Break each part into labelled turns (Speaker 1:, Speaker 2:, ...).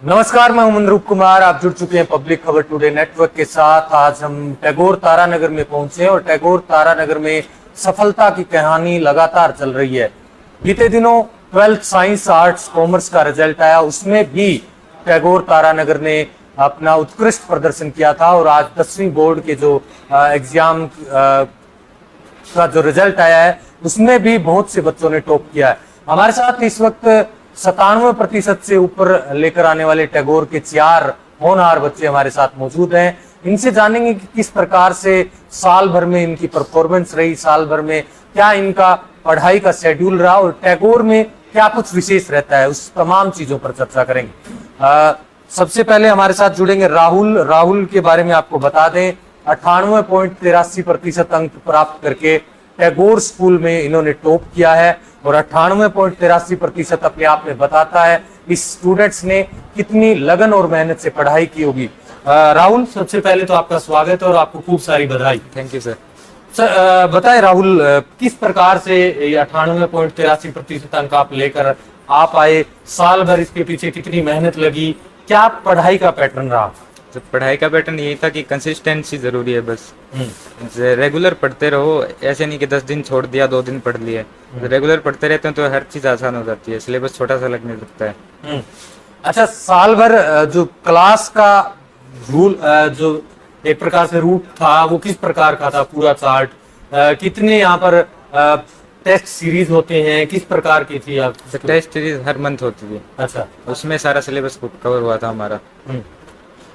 Speaker 1: नमस्कार, मैं मनरूप कुमार। आप जुड़ चुके हैं पब्लिक खबर टुडे नेटवर्क के साथ। आज हम टैगोर तारानगर में पहुंचे हैं और टैगोर तारानगर में सफलता की कहानी लगातार चल रही है। बीते दिनों 12th साइंस आर्ट्स कॉमर्स का रिजल्ट आया, उसमें भी टैगोर तारानगर ने अपना उत्कृष्ट प्रदर्शन किया था और आज 10वीं बोर्ड के जो एग्जाम का जो रिजल्ट आया है उसमें भी बहुत से बच्चों ने टॉप किया है। हमारे साथ इस वक्त 97% से ऊपर लेकर आने वाले टैगोर के 4 होनहार बच्चे हमारे साथ मौजूद हैं। इनसे जानेंगे कि किस प्रकार से साल भर में इनकी परफॉर्मेंस रही, साल भर में क्या इनका पढ़ाई का शेड्यूल रहा और टैगोर में क्या कुछ विशेष रहता है, उस तमाम चीजों पर चर्चा करेंगे। सबसे पहले हमारे साथ जुड़ेंगे राहुल। राहुल के बारे में आपको बता दें, 98.83% अंक प्राप्त करके टैगोर स्कूल में इन्होंने टॉप किया है और 98.83% अपने आप में बताता है इस स्टूडेंट्स ने कितनी लगन और मेहनत से पढ़ाई की होगी। राहुल, सबसे पहले तो आपका स्वागत है और आपको खूब सारी बधाई।
Speaker 2: Thank you sir.
Speaker 1: सर बताएं राहुल, किस प्रकार से 98.83% अंक आप लेकर आप आए, साल भर इसके पीछे कितनी मेहनत लगी, क्या पढ़ाई का पैटर्न रहा?
Speaker 2: तो पढ़ाई का पैटर्न यही था कि कंसिस्टेंसी जरूरी है, बस रेगुलर पढ़ते रहो। ऐसे नहीं कि 10 दिन छोड़ दिया, 2 दिन पढ़ लिए। रेगुलर पढ़ते रहते हैं तो हर चीज आसान हो जाती है, सिलेबस छोटा सा लगने लगता है।
Speaker 1: अच्छा, साल भर जो क्लास का रूल, जो एक प्रकार से रूट था, वो किस प्रकार का था? पूरा चार्ट, कितने यहाँ पर टेस्ट सीरीज होते हैं, किस प्रकार की थी? आप
Speaker 2: टेस्ट सीरीज हर मंथ होती थी।
Speaker 1: अच्छा,
Speaker 2: उसमें सारा सिलेबस कवर हुआ था हमारा।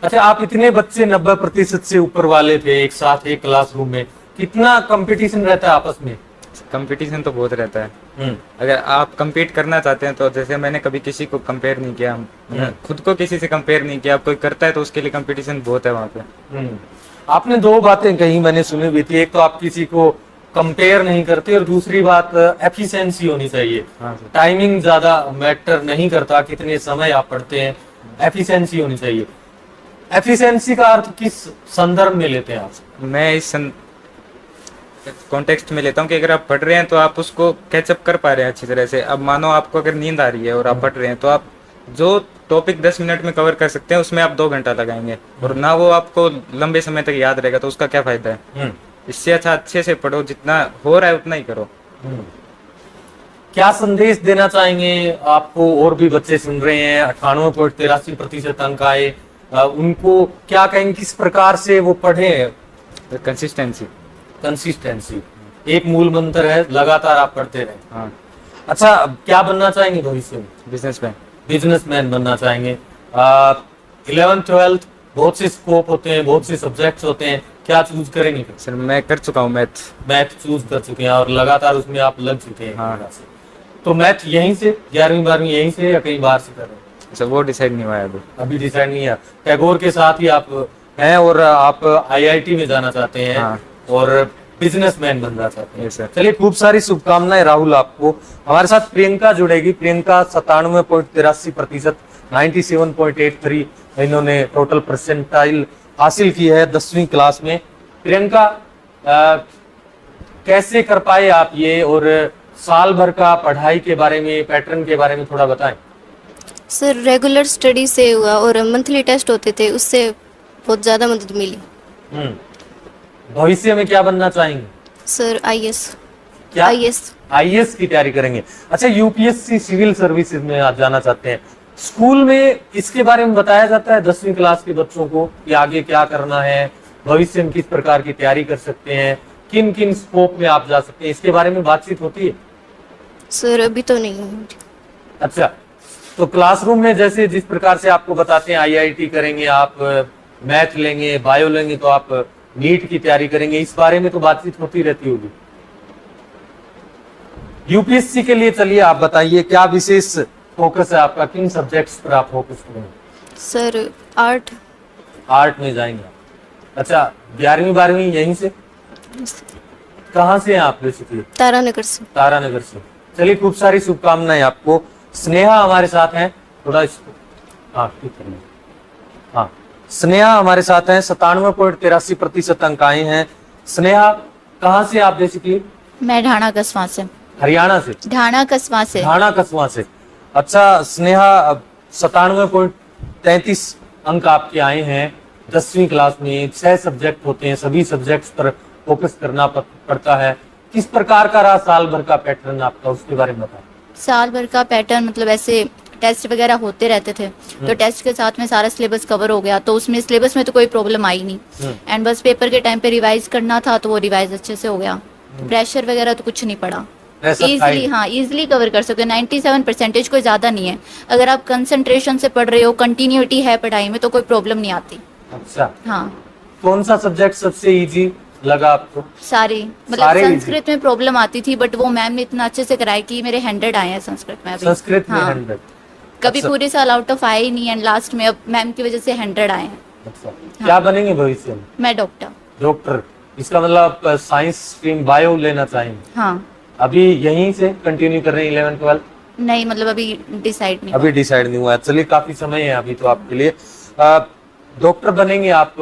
Speaker 1: अच्छा, आप इतने बच्चे 90% से ऊपर वाले थे एक साथ एक क्लासरूम में, कितना कंपटीशन रहता है आपस में?
Speaker 2: कंपटीशन तो बहुत रहता है। अगर आप compete करना चाहते हैं तो जैसे मैंने कभी किसी को कंपेयर नहीं किया, खुद को किसी से कंपेयर नहीं किया। कोई करता है तो उसके लिए कंपटीशन बहुत है वहाँ पे।
Speaker 1: आपने 2 बातें कही, मैंने सुनी भी थी। एक तो आप किसी को कंपेयर नहीं करते और दूसरी बात एफिशिएंसी होनी चाहिए। टाइमिंग ज्यादा मैटर नहीं करता, कितने समय आप पढ़ते हैं, एफिशिएंसी होनी चाहिए। एफिशिएंसी का अर्थ किस संदर्भ में लेते हैं आप?
Speaker 2: मैं इस कॉन्टेक्स्ट में लेता हूँ कि अगर आप पढ़ रहे हैं तो आप उसको कैचअप कर पा रहे हैं अच्छी तरह से। अब मानो आपको अगर नींद आ रही है और आप पढ़ रहे हैं तो आप जो टॉपिक 10 मिनट में कवर कर सकते हैं उसमें आप 2 घंटा लगाएंगे और ना वो आपको लंबे समय तक याद रहेगा, तो उसका क्या फायदा है? इससे अच्छा अच्छे से पढ़ो, जितना हो रहा है उतना ही करो।
Speaker 1: क्या संदेश देना चाहेंगे आपको? और भी बच्चे सुन रहे हैं, 98.83% अंक आए, उनको क्या कहेंगे, किस प्रकार से वो पढ़े? कंसिस्टेंसी एक मूल मंत्र है, लगातार आप पढ़ते रहे।
Speaker 2: हाँ।
Speaker 1: अच्छा, क्या बनना चाहेंगे भविष्य में? बिजनेसमैन बनना चाहेंगे। 11th 12th बहुत से स्कोप होते हैं, बहुत से सब्जेक्ट्स होते हैं, क्या चूज करेंगे?
Speaker 2: सर मैं कर चुका हूँ, मैथ
Speaker 1: चूज कर चुके हैं और लगातार उसमें आप लग चुके हैं।
Speaker 2: हाँ।
Speaker 1: तो मैथ यहीं से 11वीं 12वीं यहीं से या कहीं बाहर से कर रहे हैं?
Speaker 2: सर वो डिसाइड नहीं हुआ है
Speaker 1: अभी डिसाइड नहीं है। टैगोर के साथ ही आप हैं और आप IIT में जाना चाहते हैं।
Speaker 2: हाँ।
Speaker 1: और बिजनेसमैन बनना चाहते हैं।
Speaker 2: सर
Speaker 1: चलिए, खूब सारी शुभकामनाएं राहुल आपको। हमारे साथ प्रियंका जुड़ेगी। प्रियंका 97.83%, 97.83 इन्होंने टोटल परसेंटाइल हासिल की है 10वीं क्लास में। प्रियंका, कैसे कर पाए आप ये, और साल भर का पढ़ाई के बारे में, पैटर्न के बारे में थोड़ा बताएं।
Speaker 3: सर रेगुलर स्टडी से हुआ और मंथली टेस्ट होते थे, उससे बहुत ज़्यादा मदद मिली।
Speaker 1: भविष्य में क्या बनना चाहेंगे?
Speaker 3: Sir IAS।
Speaker 1: क्या?
Speaker 3: IAS
Speaker 1: की तैयारी करेंगे। अच्छा, UPSC सिविल सर्विसेज में आप जाना चाहते हैं। स्कूल में इसके बारे में बताया जाता है 10वीं क्लास के बच्चों को कि आगे क्या करना है, भविष्य में किस प्रकार की तैयारी कर सकते हैं, किन किन स्कोप में आप जा सकते हैं, इसके बारे में बातचीत होती है?
Speaker 3: सर अभी तो नहीं।
Speaker 1: अच्छा, तो क्लासरूम में जैसे जिस प्रकार से आपको बताते हैं IIT करेंगे आप, मैथ लेंगे, बायो लेंगे, तो आप नीट की तैयारी करेंगे, इस बारे में तो बातचीत होती रहती होगी। UPSC के लिए चलिए आप बताइए, क्या विशेष फोकस है आपका, किन सब्जेक्ट्स पर आप फोकस करेंगे?
Speaker 3: सर आर्ट
Speaker 1: में जाएंगे। अच्छा, 11वीं 12वीं यहीं से? कहाँ से हैं आप बेसिकली?
Speaker 3: तारानगर से।
Speaker 1: चलिए, खूब सारी शुभकामनाएं आपको। स्नेहा हमारे साथ हैं, थोड़ा इसको ठीक करना। हाँ, स्नेहा हमारे साथ हैं, 97.83% अंक आए हैं। स्नेहा, कहाँ से आप बेसिकली?
Speaker 4: मैं ढाणा कस्बा से।
Speaker 1: हरियाणा से?
Speaker 4: ढाणा कस्बा से।
Speaker 1: अच्छा, स्नेहा 97 33 अंक आपके आए हैं 10वीं क्लास में। 6 सब्जेक्ट होते हैं, सभी सब्जेक्ट्स पर फोकस करना पड़ता है। किस प्रकार का रहा साल भर का पैटर्न आपका, उसके बारे में बताएं।
Speaker 3: साल भर का पैटर्न मतलब ऐसे टेस्ट वगैरह होते रहते थे, तो टेस्ट के साथ में सारा सिलेबस कवर हो गया, तो उसमें सिलेबस में तो कोई प्रॉब्लम आई नहीं। एंड बस पेपर के टाइम पे रिवाइज करना था, तो वो रिवाइज अच्छे से हो गया। प्रेशर वगैरह तो कुछ नहीं पड़ा,
Speaker 1: ऐसा था
Speaker 3: इजीली,
Speaker 1: ही।
Speaker 3: हाँ इजीली कवर कर सकते हो। 97% कोई ज़्यादा नहीं है। अगर आप कंसंट्रेशन से पढ़ रहे हो, कंटिन्यूटी है पढ़ाई में, तो कोई प्रॉब्लम नहीं आती।
Speaker 1: अच्छा,
Speaker 3: हाँ
Speaker 1: कौन सा सब्जेक्ट सबसे इजी लगा आपको?
Speaker 3: सारी, मतलब
Speaker 1: सारे
Speaker 3: संस्कृत में प्रॉब्लम आती थी, बट वो मैम ने इतना अच्छे से कराया कि मेरे 100 आए हैं संस्कृत में अभी।
Speaker 1: संस्कृत में
Speaker 3: हाँ,
Speaker 1: 100?
Speaker 3: कभी
Speaker 1: अच्छा।
Speaker 3: पूरे साल आउट ऑफ आए ही नहीं, एंड लास्ट में अब मैम की वजह से 100 आए हैं।
Speaker 1: अच्छा, क्या बनेंगे भविष्य में?
Speaker 3: मैं डॉक्टर।
Speaker 1: डॉक्टर, इसका मतलब साइंस स्ट्रीम बायो लेना चाहेंगे?
Speaker 3: हाँ,
Speaker 1: अभी यहीं से कंटिन्यू कर रहे हैं 11 12?
Speaker 3: नहीं मतलब अभी डिसाइड नहीं
Speaker 1: अभी डिसाइड नहीं हुआ है। चलिए, काफी समय है अभी तो आपके लिए। डॉक्टर बनेंगे आप,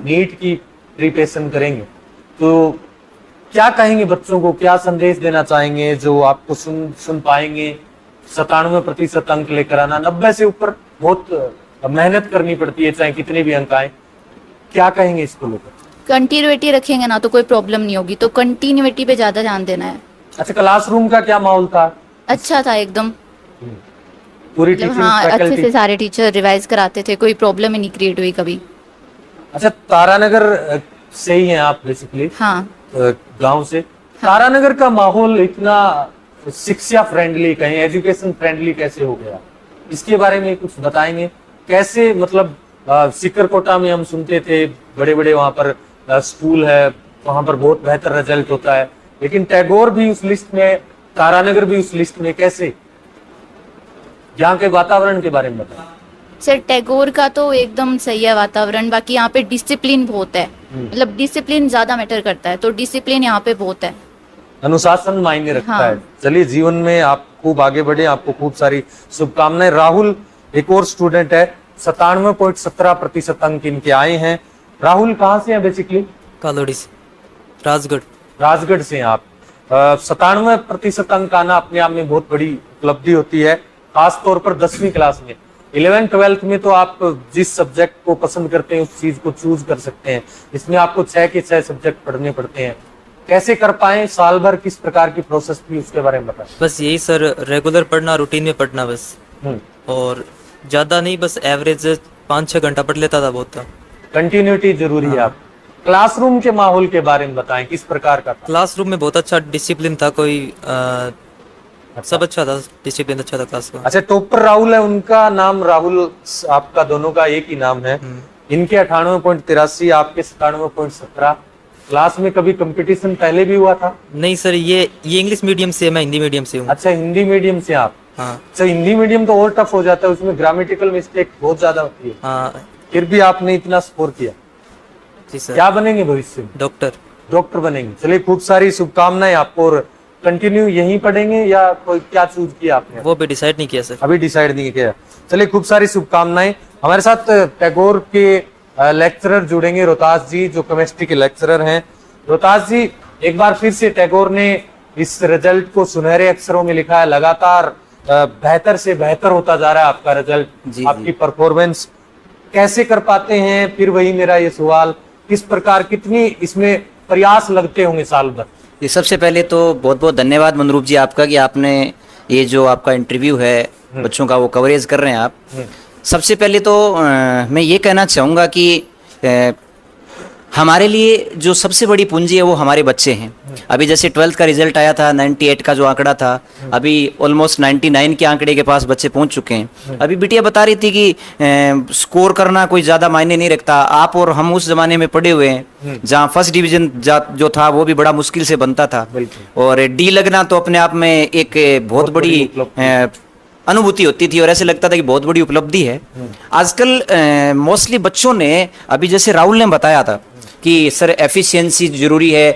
Speaker 1: नीट की प्रिपरेशन करेंगे, तो क्या कहेंगे बच्चों को, क्या संदेश देना चाहेंगे जो आपको सुन पाएंगे? 97% अंक लेकर आना, 90 से ऊपर बहुत मेहनत करनी पड़ती है, चाहे कितने भी अंक आए। क्या कहेंगे इसको लेकर?
Speaker 3: कंटिन्यूटी रखेंगे ना तो कोई प्रॉब्लम नहीं होगी, तो कंटिन्यूटी पे ज्यादा ध्यान देना है।
Speaker 1: अच्छा, क्लासरूम का क्या माहौल था?
Speaker 3: अच्छा था एकदम,
Speaker 1: पूरी
Speaker 3: मतलब
Speaker 1: टीचिंग
Speaker 3: हाँ अच्छे
Speaker 1: फैकल्टी?
Speaker 3: से सारे टीचर रिवाइज कराते थे, कोई प्रॉब्लम ही नहीं क्रिएट हुई कभी।
Speaker 1: अच्छा, तारानगर से ही हैं आप बेसिकली?
Speaker 3: हाँ
Speaker 1: गांव से। तारानगर का माहौल इतना शिक्षा फ्रेंडली, कहें एजुकेशन फ्रेंडली कैसे हो गया, इसके बारे में कुछ बताएंगे? कैसे, मतलब सिकरकोटा में हम सुनते थे बड़े बड़े वहां पर स्कूल है, वहां पर बहुत बेहतर रिजल्ट होता है, लेकिन टैगोर भी उस लिस्ट में, तारानगर भी उस लिस्ट में, कैसे? यहाँ के वातावरण के बारे में बताएं।
Speaker 3: सर टैगोर का तो एकदम सही है वातावरण, बाकी यहाँ पे डिसिप्लिन बहुत है, मतलब डिसिप्लिन ज्यादा मैटर करता है, तो डिसिप्लिन यहाँ पे बहुत है।
Speaker 1: अनुशासन मायने रखता
Speaker 3: हाँ।
Speaker 1: है। चलिए, जीवन में आप खूब आगे बढ़े, आपको खूब सारी शुभकामनाएं। राहुल एक और स्टूडेंट है, 97.17% अंक इनके आए हैं। राहुल कहाँ से हैं बेसिकली?
Speaker 4: कालोड़ी से, राजगढ़।
Speaker 1: राजगढ़ से हैं आप। 97% अंक आना अपने आप में बहुत बड़ी उपलब्धि होती है, खास तौर पर 10वीं क्लास में। 11 12 में तो आप जिस सब्जेक्ट को पसंद करते हैं उस चीज को चूज कर सकते हैं, इसमें आपको 6 के 6 सब्जेक्ट पढ़ने पड़ते हैं। कैसे कर पाए, साल भर किस प्रकार की प्रोसेस थी, उसके बारे में बताएं।
Speaker 4: बस यही सर, रेगुलर पढ़ना, रूटीन में पढ़ना बस, और ज़्यादा नहीं, बस एवरेज 5-6 घंटा पढ़ लेता था, बहुत था।
Speaker 1: कंटिन्यूटी जरूरी है। आप क्लासरूम के माहौल के बारे में बताएं, किस प्रकार का था?
Speaker 4: क्लासरूम में बहुत अच्छा डिसिप्लिन था, कोई सब अच्छा था, डिसिप्लिन अच्छा था क्लास का।
Speaker 1: अच्छा, टॉपर राहुल है, उनका नाम राहुल, आपका दोनों का एक ही नाम है। इनके 98.83, आपके 97.17। क्लास में कभी कंपटीशन पहले भी हुआ था?
Speaker 4: नहीं सर, ये इंग्लिश मीडियम से, मैं हिंदी मीडियम से हूँ।
Speaker 1: अच्छा, हिंदी मीडियम से आप?
Speaker 4: हाँ
Speaker 1: अच्छा, हिंदी मीडियम तो और टफ हो जाता है, उसमें ग्रामेटिकल मिस्टेक बहुत ज्यादा होती है,
Speaker 4: हाँ
Speaker 1: फिर भी आपने इतना स्कोर किया।
Speaker 4: जी सर।
Speaker 1: क्या बनेंगे भविष्य में?
Speaker 4: डॉक्टर।
Speaker 1: डॉक्टर बनेंगे। चलिए, खूब सारी शुभकामनाएं आपको। और कंटिन्यू यहीं पढ़ेंगे या कोई क्या चूज किया आपने?
Speaker 4: वो भी डिसाइड नहीं किया सर।
Speaker 1: अभी डिसाइड नहीं किया। चलिए, खूब सारी शुभकामनाएं। हमारे साथ टैगोर के लेक्चरर जुड़ेंगे, रोहतास जी, जो केमिस्ट्री के लेक्चरर हैं। रोहतास जी, एक बार फिर से टैगोर ने इस रिजल्ट को सुनहरे अक्षरों में लिखा है, लगातार बेहतर से बेहतर होता जा रहा है आपका रिजल्ट,
Speaker 4: जी,
Speaker 1: आपकी परफॉर्मेंस। कैसे कर पाते हैं? फिर वही मेरा ये सवाल, किस प्रकार, कितनी इसमें प्रयास लगते होंगे साल भर?
Speaker 5: ये सबसे पहले तो बहुत बहुत धन्यवाद मनरूप जी आपका, कि आपने ये जो आपका इंटरव्यू है बच्चों का, वो कवरेज कर रहे हैं आप। सबसे पहले तो मैं ये कहना चाहूँगा कि हमारे लिए जो सबसे बड़ी पूंजी है वो हमारे बच्चे हैं। अभी जैसे 12th का रिजल्ट आया था, 98 का जो आंकड़ा था, अभी ऑलमोस्ट 99 के आंकड़े के पास बच्चे पहुंच चुके हैं। अभी बिटिया बता रही थी कि स्कोर करना कोई ज़्यादा मायने नहीं रखता। आप और हम उस जमाने में पढ़े हुए हैं जहाँ फर्स्ट डिवीजन जो था वो भी बड़ा मुश्किल से बनता था, और डी लगना तो अपने आप में एक बहुत बड़ी अनुभूति होती थी, और ऐसे लगता था कि बहुत बड़ी उपलब्धि है। आजकल मोस्टली बच्चों ने, अभी जैसे राहुल ने बताया था कि सर एफिशिएंसी जरूरी है,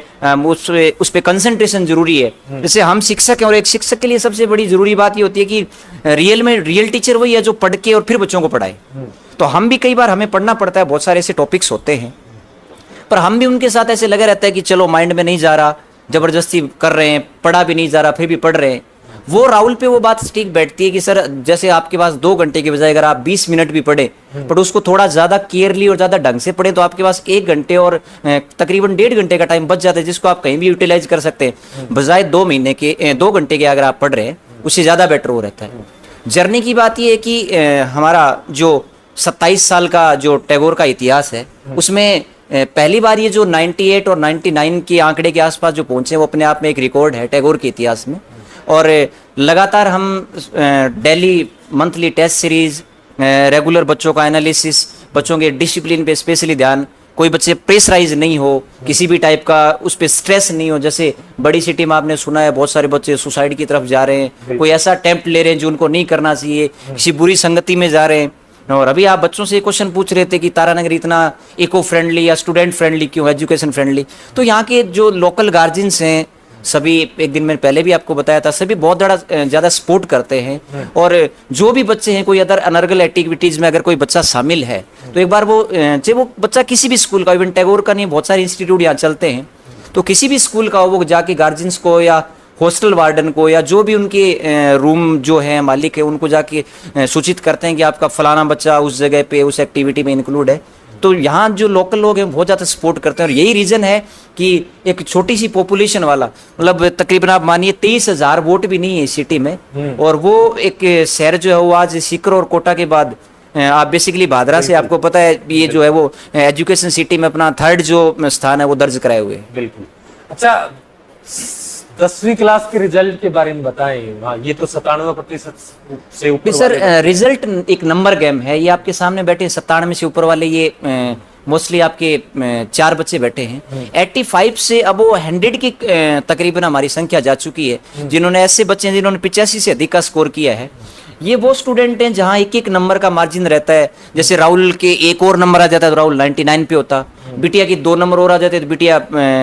Speaker 5: उस पे कंसंट्रेशन जरूरी है। जैसे हम शिक्षक हैं, और एक शिक्षक के लिए सबसे बड़ी जरूरी बात ये होती है कि रियल टीचर वही है जो पढ़ के और फिर बच्चों को पढ़ाए। तो हम भी कई बार हमें पढ़ना पड़ता है, बहुत सारे ऐसे टॉपिक्स होते हैं, पर हम भी उनके साथ ऐसे लगे रहता है कि चलो माइंड में नहीं जा रहा, जबरदस्ती कर रहे हैं, पढ़ा भी नहीं जा रहा, फिर भी पढ़ रहे हैं। वो राहुल पे वो बात ठीक बैठती है कि सर जैसे आपके पास 2 घंटे के बजाय अगर आप 20 मिनट भी पढ़े पर उसको थोड़ा ज़्यादा केयरली और ज़्यादा ढंग से पढ़े तो आपके पास 1 घंटे और तकरीबन 1.5 घंटे का टाइम बच जाता है, जिसको आप कहीं भी यूटिलाइज कर सकते हैं। बजाय 2 घंटे के अगर आप पढ़ रहे हैं उससे ज़्यादा बेटर हो रहता है। जर्नी की बात ये है कि हमारा जो 27 साल का जो टैगोर का इतिहास है उसमें पहली बार ये जो 98 और 99 के आंकड़े के आसपास जो पहुंचे वो अपने आप में एक रिकॉर्ड है टैगोर के इतिहास में। और लगातार हम daily monthly test series, regular बच्चों का एनालिसिस, बच्चों के डिसिप्लिन पे स्पेशली ध्यान, कोई बच्चे प्रेशराइज नहीं हो, किसी भी टाइप का उस पर स्ट्रेस नहीं हो। जैसे बड़ी सिटी में आपने सुना है बहुत सारे बच्चे सुसाइड की तरफ जा रहे हैं, कोई ऐसा अटेम्प्ट ले रहे हैं जो उनको नहीं करना चाहिए, किसी बुरी संगति में जा रहे हैं। और अभी आप बच्चों से क्वेश्चन पूछ रहे थे कि तारानगर इतना इको फ्रेंडली या स्टूडेंट फ्रेंडली क्यों, एजुकेशन फ्रेंडली। तो यहाँ के जो लोकल गार्जियंस हैं सभी, एक दिन मैंने पहले भी आपको बताया था, सभी बहुत ज़्यादा सपोर्ट करते हैं। और जो भी बच्चे हैं कोई अदर अनर्गल एक्टिविटीज़ में अगर कोई बच्चा शामिल है तो एक बार वो चाहे वो बच्चा किसी भी स्कूल का, इवन टैगोर का नहीं, बहुत सारे इंस्टीट्यूट यहाँ चलते हैं, तो किसी भी स्कूल का वो जाके गार्जियंस को या हॉस्टल वार्डन को या जो भी उनके रूम जो है मालिक है उनको जाके सूचित करते हैं कि आपका फलाना बच्चा उस जगह पे उस एक्टिविटी में इंक्लूड है। तो यहाँ जो लोकल लोग हैं बहुत ज़्यादा सपोर्ट करते हैं। और यही रीज़न है कि एक छोटी सी पॉपुलेशन वाला, मतलब तकरीबन आप मानिए 23,000 वोट भी नहीं है इस सिटी में, और वो एक शहर जो है वो आज सीकर और कोटा के बाद आप बेसिकली भादरा से आपको पता है ये जो है वो एजुकेशन सिटी में अपना 3rd जो स्थान है वो दर्ज कराए हुए।
Speaker 1: बिल्कुल। अच्छा, 10वीं क्लास के रिजल्ट के बारे में बताएं। हाँ, ये तो 97% से ऊपर
Speaker 5: सर रिजल्ट एक नंबर गेम है। ये आपके सामने बैठे 97 से ऊपर वाले, ये मोस्टली आपके 4 बच्चे बैठे हैं। 85 से अब वो 100 की तकरीबन हमारी संख्या जा चुकी है जिन्होंने, ऐसे बच्चे हैं जिन्होंने 85 से अधिक का स्कोर किया है। ये वो स्टूडेंट हैं जहाँ 1-1 नंबर का मार्जिन रहता है। जैसे राहुल के 1 और नंबर आ जाता है तो राहुल 99 पे होता, बिटिया की 2 नंबर और आ जाते तो बिटिया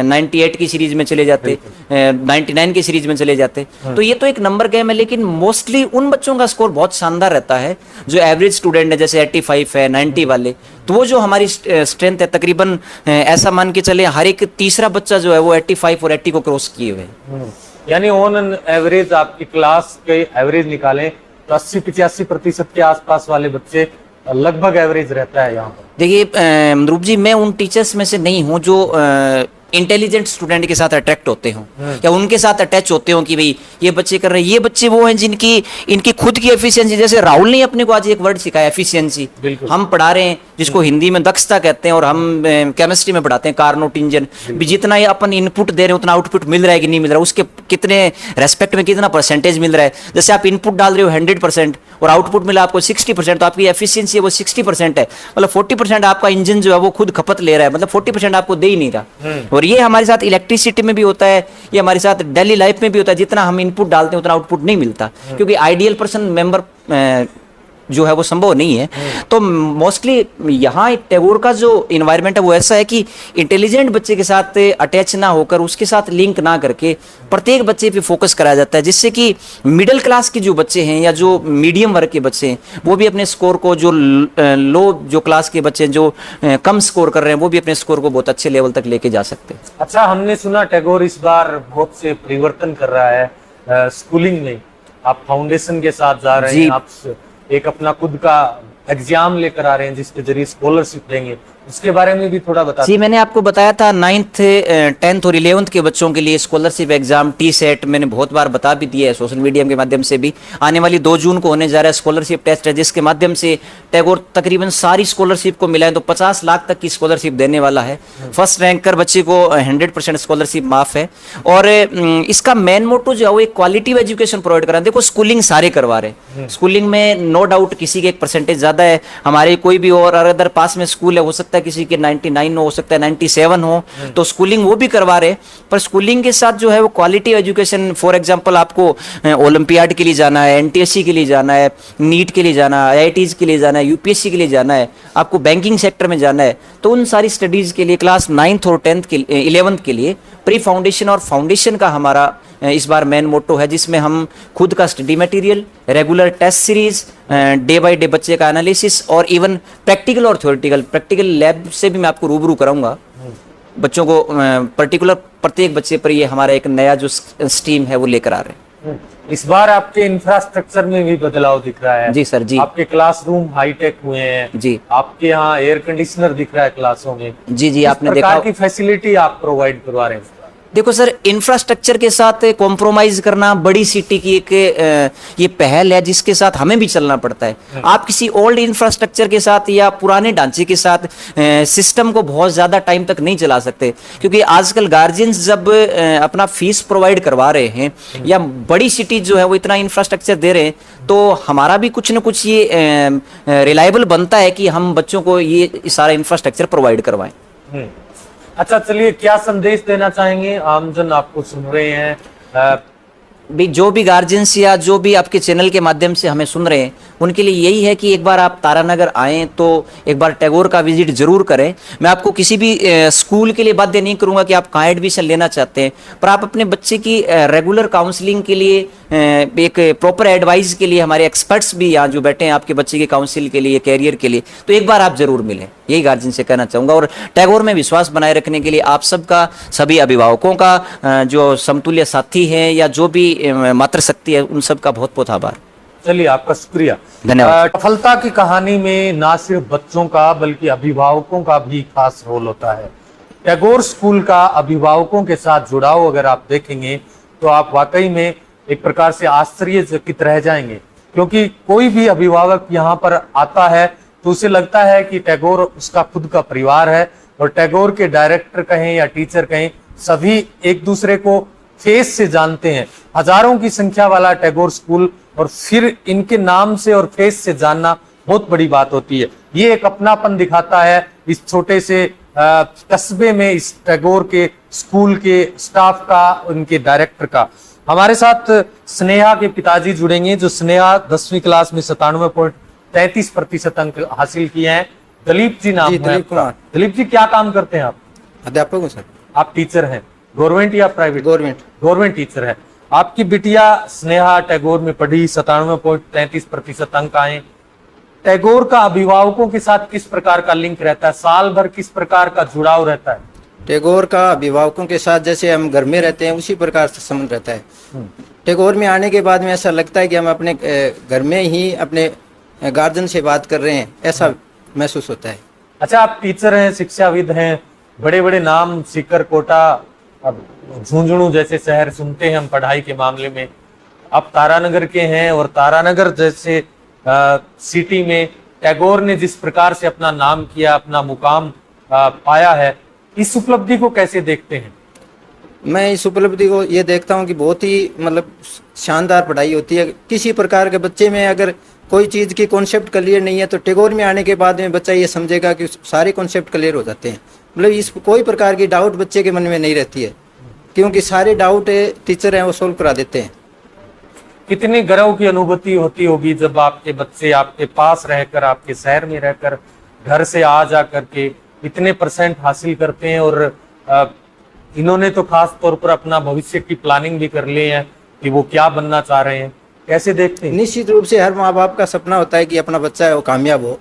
Speaker 5: 98 की सीरीज में चले जाते, 99 की सीरीज में चले जाते। तो ये तो एक नंबर गेम है, लेकिन मोस्टली उन बच्चों का स्कोर बहुत शानदार रहता है जो एवरेज स्टूडेंट है, जैसे 85 है, 90 वाले। तो वो जो हमारी स्ट्रेंथ है तकरीबन ऐसा मान के चले हर एक तीसरा बच्चा जो है वो 85 और 80 को क्रॉस किए हुए।
Speaker 1: यानी ऑन एन एवरेज आपकी क्लास के एवरेज निकालें तो 80-85% के आसपास वाले बच्चे लगभग एवरेज रहता है यहाँ पर।
Speaker 5: देखिए मरूप जी, मैं उन टीचर्स में से नहीं हूँ जो इंटेलिजेंट स्टूडेंट के साथ अट्रैक्ट होते हो या उनके साथ अटैच होते हो कि भाई ये बच्चे कर रहे हैं। ये बच्चे वो हैं जिनकी इनकी खुद की एफिशिएंसी, जैसे राहुल ने अपने को आज एक वर्ड सिखाया एफिशिएंसी। हम पढ़ा रहे हैं जिसको हिंदी में दक्षता कहते हैं, और हम केमिस्ट्री में पढ़ाते हैं कार्नोट इंजन। भी जितना ये अपन इनपुट दे रहे हैं उतना आउटपुट मिल रहा है कि नहीं मिल रहा है, उसके कितने रेस्पेक्ट में कितना परसेंटेज मिल रहा है। जैसे आप इनपुट डाल रहे हो 100% और आउटपुट मिला आपको 60%, तो आपकी एफिशिएंसी है वो 60% है। मतलब 40% आपका इंजन जो है वो खुद खपत ले रहा है, मतलब 40% आपको दे ही नहीं रहा। और ये हमारे साथ इलेक्ट्रिसिटी में भी होता है, ये हमारे साथ डेली लाइफ में भी होता है। जितना हम इनपुट डालते हैं उतना आउटपुट नहीं मिलता, क्योंकि आइडियल पर्सन मेंबर जो है वो संभव नहीं है। तो मोस्टली यहाँ टैगोर का जो इन्वायरमेंट है वो ऐसा है कि इंटेलिजेंट बच्चे के साथ अटैच ना होकर, उसके साथ लिंक ना करके प्रत्येक बच्चे पे फोकस कराया जाता है, जिससे कि मिडिल क्लास के जो बच्चे हैं या जो मीडियम वर्ग के बच्चे हैं वो भी अपने स्कोर को, जो लो जो क्लास के बच्चे हैं जो कम स्कोर कर रहे हैं वो भी अपने स्कोर को बहुत अच्छे लेवल तक लेके जा सकते हैं।
Speaker 1: अच्छा, हमने सुना टैगोर इस बार बहुत से परिवर्तन कर रहा है स्कूलिंग में। आप फाउंडेशन के साथ जा रहे हैं, आप एक अपना खुद का एग्जाम लेकर आ रहे हैं जिसके जरिए स्कॉलरशिप देंगे, उसके बारे में भी थोड़ा बता।
Speaker 5: जी, मैंने आपको बताया था 9th, 10th और 11th के बच्चों के लिए स्कॉलरशिप एग्जाम TSET मैंने बहुत बार बता भी दिया है सोशल मीडिया के माध्यम से भी। आने वाली 2 जून को होने जा रहा है स्कॉलरशिप टेस्ट है, जिसके माध्यम से टैगोर तकरीबन सारी स्कॉलरशिप को मिला है तो 50 लाख तक की स्कॉलरशिप देने वाला है। फर्स्ट रैंकर बच्चे को 100% स्कॉलरशिप माफ है। और इसका मेन मोटो जो है वो एक क्वालिटी एजुकेशन प्रोवाइड करा। देखो, स्कूलिंग सारे करवा रहे, स्कूलिंग में नो डाउट किसी के एक परसेंटेज ज्यादा है, हमारे कोई भी और अदर पास में स्कूल है, हो सकता है किसी के 99 हो सकता है 97 हो, तो स्कूलिंग वो भी करवा रहे। पर स्कूलिंग के साथ जो है वो क्वालिटी एजुकेशन, फॉर एग्जांपल आपको ओलंपियाड के लिए जाना है, NTSC के लिए जाना है, नीट के लिए जाना है, IITs के लिए जाना है, UPSC के लिए जाना है, आपको बैंकिंग सेक्टर में जाना है, तो उन सारी स्टडीज के लिए क्लास 9th और 10th के 11th के लिए प्री फाउंडेशन और फाउंडेशन का हमारा इस बार मेन मोटो है, जिसमें हम खुद का study material, regular test series, day by day बच्चे का एनालिसिस और इवन प्रैक्टिकल और थ्योरेटिकल, प्रैक्टिकल लैब से भी मैं आपको रूबरू कराऊंगा बच्चों को। पर्टिकुलर प्रत्येक बच्चे पर ये हमारा एक नया जो स्ट्रीम है वो लेकर आ रहे हैं।
Speaker 1: इस बार आपके इंफ्रास्ट्रक्चर में भी बदलाव दिख रहा है।
Speaker 5: जी सर, जी।
Speaker 1: आपके क्लासरूम हाईटेक हुए हैं।
Speaker 5: जी।
Speaker 1: आपके यहाँ एयर कंडीशनर दिख रहा है क्लासों में।
Speaker 5: जी,
Speaker 1: किस
Speaker 5: आपने
Speaker 1: प्रकार
Speaker 5: देखा
Speaker 1: की फैसिलिटी आप प्रोवाइड करवा रहे हैं?
Speaker 5: देखो सर, इंफ्रास्ट्रक्चर के साथ कॉम्प्रोमाइज करना बड़ी सिटी की एक ये पहल है जिसके साथ हमें भी चलना पड़ता है। आप किसी ओल्ड इंफ्रास्ट्रक्चर के साथ या पुराने ढांचे के साथ सिस्टम को बहुत ज़्यादा टाइम तक नहीं चला सकते, क्योंकि आजकल गार्जियंस जब अपना फीस प्रोवाइड करवा रहे हैं या बड़ी सिटी जो है वो इतना इंफ्रास्ट्रक्चर दे रहे हैं, तो हमारा भी कुछ ना कुछ ये रिलायबल बनता है कि हम बच्चों को ये सारा इंफ्रास्ट्रक्चर प्रोवाइड करवाएं।
Speaker 1: अच्छा, चलिए, क्या संदेश देना चाहेंगे? आमजन आपको सुन रहे हैं,
Speaker 5: भी जो भी गार्जियंस या जो भी आपके चैनल के माध्यम से हमें सुन रहे हैं, उनके लिए यही है कि एक बार आप तारानगर आएँ तो एक बार टैगोर का विजिट जरूर करें। मैं आपको किसी भी स्कूल के लिए बाध्य नहीं करूंगा कि आप कहाँ एडमिशन लेना चाहते हैं, पर आप अपने बच्चे की रेगुलर काउंसलिंग के लिए, एक प्रॉपर एडवाइस के लिए हमारे एक्सपर्ट्स भी यहाँ जो बैठे हैं आपके बच्चे के काउंसिल के लिए, कैरियर के लिए, तो एक बार आप जरूर मिलें, यही गार्जियन से कहना चाहूँगा। और टैगोर में विश्वास बनाए रखने के लिए आप सबका, सभी अभिभावकों का, जो समतुल्य साथी हैं या जो भी मातृ शक्ति है, उन सब का बहुत बहुत आभार।
Speaker 1: चलिए, आपका शुक्रिया,
Speaker 5: धन्यवाद।
Speaker 1: सफलता की कहानी में ना सिर्फ बच्चों का बल्कि अभिभावकों का भी खास रोल होता है। टैगोर स्कूल का अभिभावकों के साथ जुड़ाव अगर आप देखेंगे तो आप वाकई में एक प्रकार से आश्चर्यचकित रह जाएंगे, क्योंकि कोई भी अभिभावक यहाँ पर आता है तो उसे लगता है कि टैगोर उसका खुद का परिवार है, और टैगोर के डायरेक्टर कहें या टीचर कहें, सभी एक दूसरे को फेस से जानते हैं। हजारों की संख्या वाला टैगोर स्कूल, और फिर इनके नाम से और फेस से जानना बहुत बड़ी बात होती है। ये एक अपनापन दिखाता है इस छोटे से कस्बे में, इस टैगोर के स्कूल के स्टाफ का, उनके डायरेक्टर का। हमारे साथ स्नेहा के पिताजी जुड़ेंगे, जो स्नेहा 10वीं क्लास में 97.33% अंक हासिल किए हैं। दलीप जी नाम है आपका। दलीप जी, क्या काम करते हैं आप?
Speaker 6: अध्यापक हूँ सर।
Speaker 1: आप टीचर हैं, गवर्नमेंट या प्राइवेट?
Speaker 6: गवर्नमेंट।
Speaker 1: गवर्नमेंट टीचर है। आपकी बिटिया स्नेहा टैगोर में पढ़ी, 97.33% अंक आए। टैगोर का अभिभावकों के साथ किस प्रकार का लिंक रहता है? साल भर किस प्रकार का जुड़ाव रहता है?
Speaker 6: टैगोर का अभिभावकों के साथ जैसे हम घर में रहते हैं उसी प्रकार से संबंध रहता है। टैगोर में आने के बाद में ऐसा लगता है कि हम अपने घर में ही अपने गार्जियन से बात कर रहे हैं, ऐसा महसूस होता है।
Speaker 1: अच्छा, आप टीचर हैं, शिक्षाविद हैं, बड़े बड़े नाम सीकर, कोटा, झुंझुनू जैसे शहर सुनते हैं हम पढ़ाई के मामले में। आप तारानगर के हैं, और तारानगर जैसे सिटी में टैगोर ने जिस प्रकार से अपना नाम किया, अपना मुकाम पाया है, इस उपलब्धि को कैसे देखते हैं?
Speaker 6: मैं इस उपलब्धि को ये देखता हूँ कि बहुत ही मतलब शानदार पढ़ाई होती है। किसी प्रकार के बच्चे में अगर कोई चीज़ की कॉन्सेप्ट क्लियर नहीं है तो टैगोर में आने के बाद में बच्चा ये समझेगा कि सारे कॉन्सेप्ट क्लियर हो जाते हैं। मतलब इस कोई प्रकार की डाउट बच्चे के मन में नहीं रहती है, क्योंकि सारे डाउट टीचर हैं वो सोल्व करा देते हैं।
Speaker 1: कितनी गर्व की अनुभूति होती होगी जब आपके बच्चे आपके पास रहकर, आपके शहर में रहकर, घर से आ जा करके इतने % हासिल करते हैं। और इन्होंने तो खास तौर पर अपना भविष्य की प्लानिंग भी कर ली है कि वो क्या बनना चाह रहे हैं, कैसे देखते हैं?
Speaker 6: निश्चित रूप से हर माँ बाप का सपना होता है कि अपना बच्चा है वो कामयाब हो।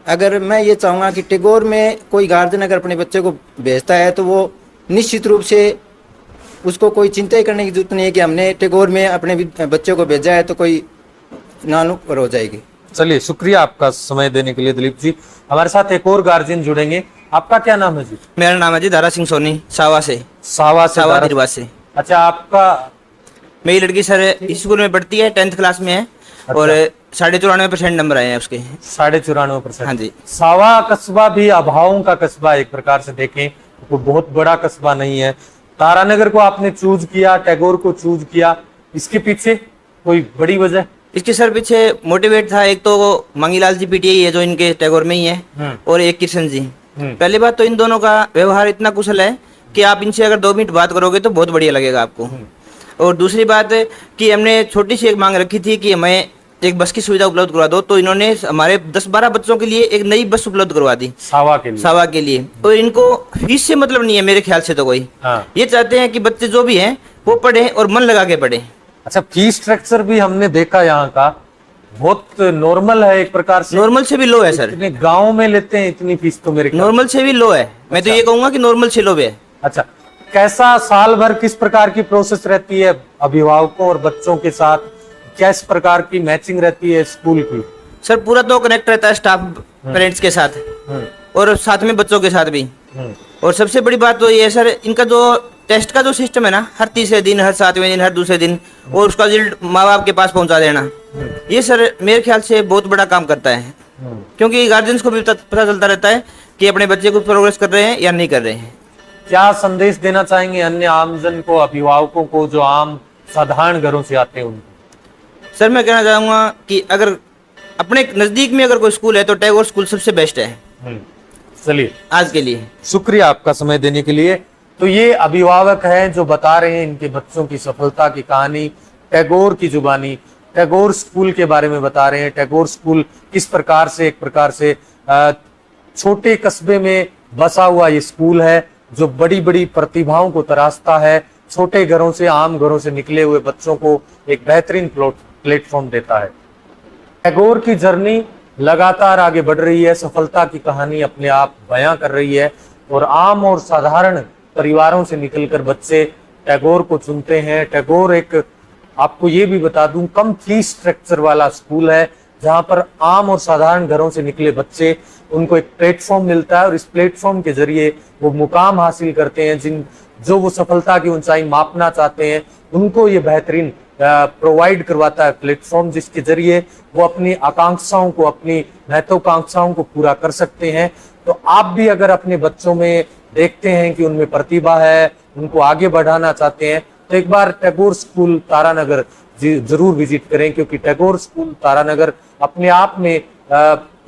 Speaker 6: अगर मैं ये चाहूँगा कि टैगोर में कोई गार्जियन अगर अपने बच्चे को भेजता है तो वो निश्चित रूप से उसको कोई चिंता ही करने की जरूरत नहीं है कि हमने टैगोर में अपने बच्चे को भेजा है तो कोई नानुपर हो जाएगी।
Speaker 1: चलिए, शुक्रिया आपका समय देने के लिए दिलीप जी। हमारे साथ एक और गार्जियन जुड़ेंगे। आपका क्या नाम है जी?
Speaker 7: मेरा नाम है जी दारा सिंह सोनी, सावा से।
Speaker 1: सावा
Speaker 7: निर्वा से।
Speaker 1: अच्छा, आपका?
Speaker 7: मेरी लड़की सर स्कूल में पढ़ती है, 10th क्लास में है।
Speaker 1: अच्छा।
Speaker 7: और 94.5% नंबर आए हैं उसके।
Speaker 1: 94.5%।
Speaker 7: हाँ जी।
Speaker 1: सावा कस्बा भी अभावों का कस्बा, एक प्रकार से देखें तो बहुत बड़ा कस्बा नहीं है। तारानगर को आपने चूज किया, टैगोर को चूज किया, इसके पीछे कोई बड़ी वजह?
Speaker 7: इसके सर पीछे मोटिवेट था, एक तो मंगीलाल जी पीटीआई है जो इनके टैगोर में ही है, और एक किशन जी। पहली बात तो इन दोनों का व्यवहार इतना कुशल है कि आप इनसे अगर 2 मिनट बात करोगे तो बहुत बढ़िया लगेगा आपको। और दूसरी बात कि हमने छोटी सी एक मांग रखी थी कि हमें एक बस की सुविधा उपलब्ध करवा दो, तो इन्होंने हमारे 10-12 बच्चों के लिए एक नई बस उपलब्ध करवा दी, सावा के लिए। और इनको फीस से मतलब नहीं है मेरे ख्याल से तो कोई। ये चाहते हैं कि बच्चे जो भी हैं वो पढ़े और मन लगा के पढ़े।
Speaker 1: अच्छा, फीस स्ट्रक्चर भी हमने देखा यहाँ का बहुत नॉर्मल है, एक प्रकार से
Speaker 7: नॉर्मल से भी लो है सर।
Speaker 1: इतने गाँव में लेते हैं इतनी फीस तो मेरे
Speaker 7: नॉर्मल से भी लो है। मैं तो ये कहूँगा कि नॉर्मल से लो है।
Speaker 1: अच्छा, कैसा साल भर किस प्रकार की प्रोसेस रहती है अभिभावकों और बच्चों के साथ, किस प्रकार की मैचिंग रहती है स्कूल की?
Speaker 7: सर पूरा तो कनेक्ट रहता है स्टाफ पेरेंट्स के साथ और साथ में बच्चों के साथ भी। और सबसे बड़ी बात तो ये है सर, इनका जो टेस्ट का जो सिस्टम है ना, हर तीसरे दिन, हर सातवें दिन, हर दूसरे दिन, और उसका रिजल्ट माँ बाप के पास पहुंचा देना, ये सर मेरे ख्याल से बहुत बड़ा काम करता है। क्योंकि गार्जियंस को भी पता चलता रहता है कि अपने बच्चे को प्रोग्रेस कर रहे हैं या नहीं कर रहे हैं।
Speaker 1: क्या संदेश देना चाहेंगे अन्य आमजन को, अभिभावकों को जो आम साधारण घरों से आते हैं उनको?
Speaker 7: सर मैं कहना चाहूँगा कि अगर अपने नज़दीक में अगर कोई स्कूल है तो टैगोर स्कूल सबसे बेस्ट है
Speaker 1: चलिए,
Speaker 7: आज के लिए।
Speaker 1: शुक्रिया आपका समय देने के लिए। तो ये अभिभावक हैं जो बता रहे हैं इनके बच्चों की सफलता की कहानी, टैगोर की जुबानी, टैगोर स्कूल के बारे में बता रहे हैं। टैगोर स्कूल किस प्रकार से एक प्रकार से छोटे कस्बे में बसा हुआ ये स्कूल है जो बड़ी बड़ी प्रतिभाओं को तराशता है, छोटे घरों से, आम घरों से निकले हुए बच्चों को एक बेहतरीन प्लेटफॉर्म देता है। टैगोर की जर्नी लगातार आगे बढ़ रही है, सफलता की कहानी अपने आप बयां कर रही है और आम और साधारण परिवारों से निकलकर बच्चे टैगोर को चुनते हैं। टैगोर एक, आपको ये भी बता दूं, कम फीस स्ट्रक्चर वाला स्कूल है जहां पर आम और साधारण घरों से निकले बच्चे, उनको एक प्लेटफॉर्म मिलता है और इस प्लेटफॉर्म के जरिए वो मुकाम हासिल करते हैं जो वो सफलता की ऊंचाई मापना चाहते हैं। उनको ये बेहतरीन प्रोवाइड करवाता है प्लेटफॉर्म, जिसके जरिए वो अपनी आकांक्षाओं को, अपनी महत्वाकांक्षाओं को पूरा कर सकते हैं। तो आप भी अगर अपने बच्चों में देखते हैं कि उनमें प्रतिभा है, उनको आगे बढ़ाना चाहते हैं, तो एक बार टैगोर स्कूल तारानगर जरूर विजिट करें, क्योंकि टैगोर स्कूल तारानगर अपने आप में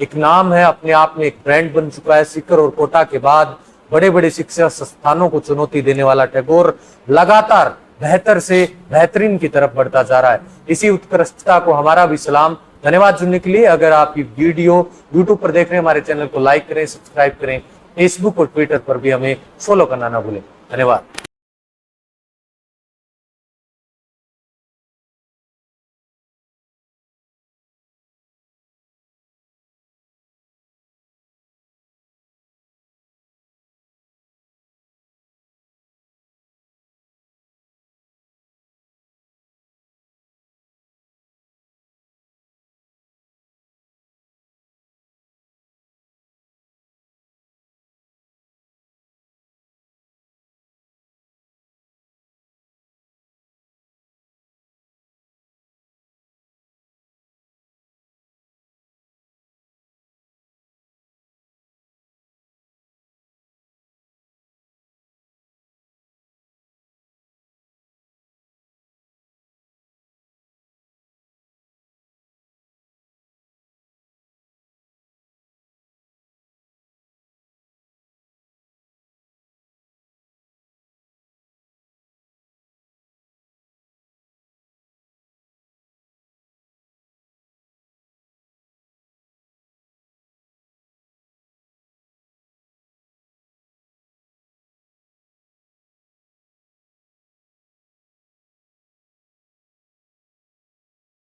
Speaker 1: एक नाम है, अपने आप में एक ब्रांड बन चुका है। सीकर और कोटा के बाद बड़े बड़े शिक्षा संस्थानों को चुनौती देने वाला टैगोर लगातार बेहतर से बेहतरीन की तरफ बढ़ता जा रहा है। इसी उत्कृष्टता को हमारा भी सलाम। धन्यवाद जुड़ने के लिए। अगर आप ये वीडियो यूट्यूब पर देख रहे हैं, हमारे चैनल को लाइक करें, सब्सक्राइब करें, फेसबुक और ट्विटर पर भी हमें फॉलो करना ना भूलें। धन्यवाद।